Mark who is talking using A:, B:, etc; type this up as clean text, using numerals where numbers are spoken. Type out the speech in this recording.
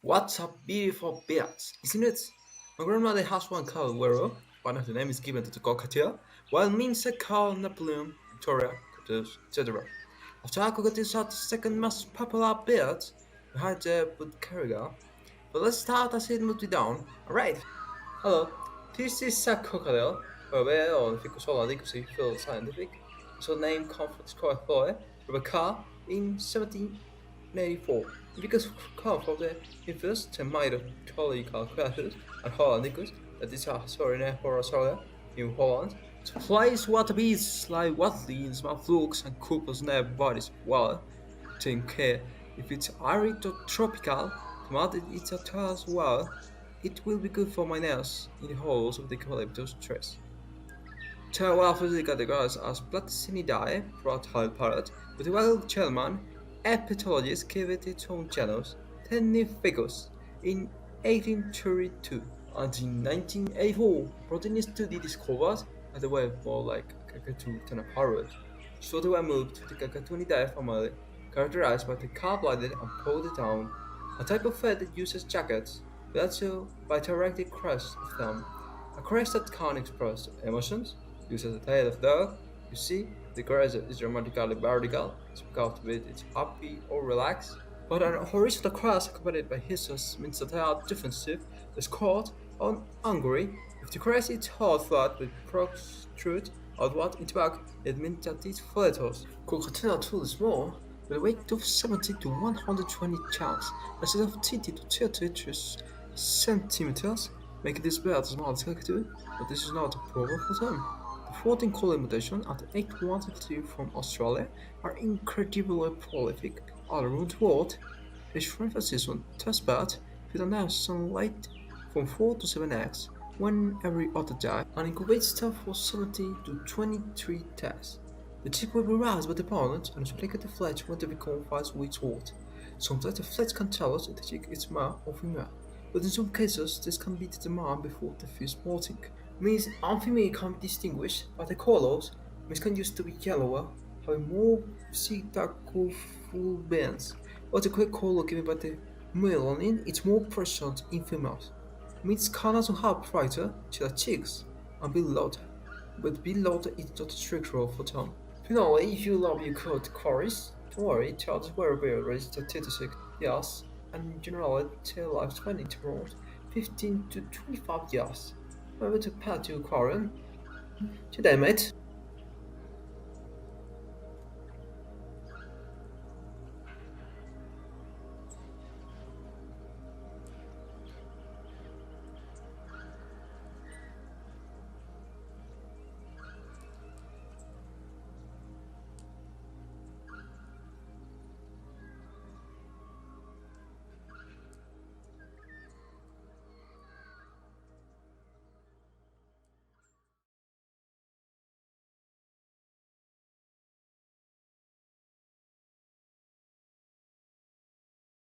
A: What a beautiful bird, isn't it? My grandmother has one called Wero. One of the names is given to the Cockatiel, while means are called Napoleon, Victoria, Cockatoos, etc. After cockatoos are the second most popular bird, behind the woodcarrier. But let's start as it moves down. Alright. Hello, this is a crocodile, a whale of Zoology because it feels scientific. So name comes from Cockatoel, Rebecca in 1784. Because come from the influence and mythological creatures and Hollandicus, that is a historian for Australia, New Holland. To place water beasts like Watley in small flukes and couples near bodies well, take care if it's arid or tropical, tomato it's a as well. It will be good for my nails in the holes of the eucalyptus trees. Two alphabet categories as Platycinidae, Protile parrot, but the wild Chelman, herpetologist gave it its own genus, Tennificus, in 1832. And in 1984, protein study discovered that they were more like a cockatoo than a parrot. So they were moved to the Cockatunidae family, characterized by the calf-bladed and pointed down, a type of fur that uses jackets, but also by directly crest of them, a crest that can express emotions, uses the tail of dog. You see, the crest is dramatically vertical, it's because of it it's happy or relaxed, but an horizontal crest accompanied by hisses means that they are defensive, scored, or angry. If the crest is hard flat with protrude outward into back, it means that it's flatters. Cockatiel too is small, with a weight of 70 to 120 pounds, instead of 30 to 33 centimeters, making this bird as small as cockatoo, but this is not a problem for them. The 14 color mutation at 813 from Australia are incredibly prolific all around the world. They shrimp a season test bed with an egg sunlight from 4 to 7 eggs one every other day and incubates them for 70 to 23 days. The chick will be raised by the parent and replicate the fledge when they become 5 weeks old. Sometimes the fledge can tell us if the chick is male or female, but in some cases this can be determined before the first molting. Males and female can be distinguished by the colors. Males can used to be yellower, having more darker full bands, but the quick color given by the melanin is more present in females. Males can also have brighter, chiller cheeks and be louder, but being louder is not a strict rule for them. Finally, if you love your coat quarries, don't worry, charges were raised to 36 years, and generally tail lifespan is around 15 to 25 years. Remember to pet your aquarium. Today, mate.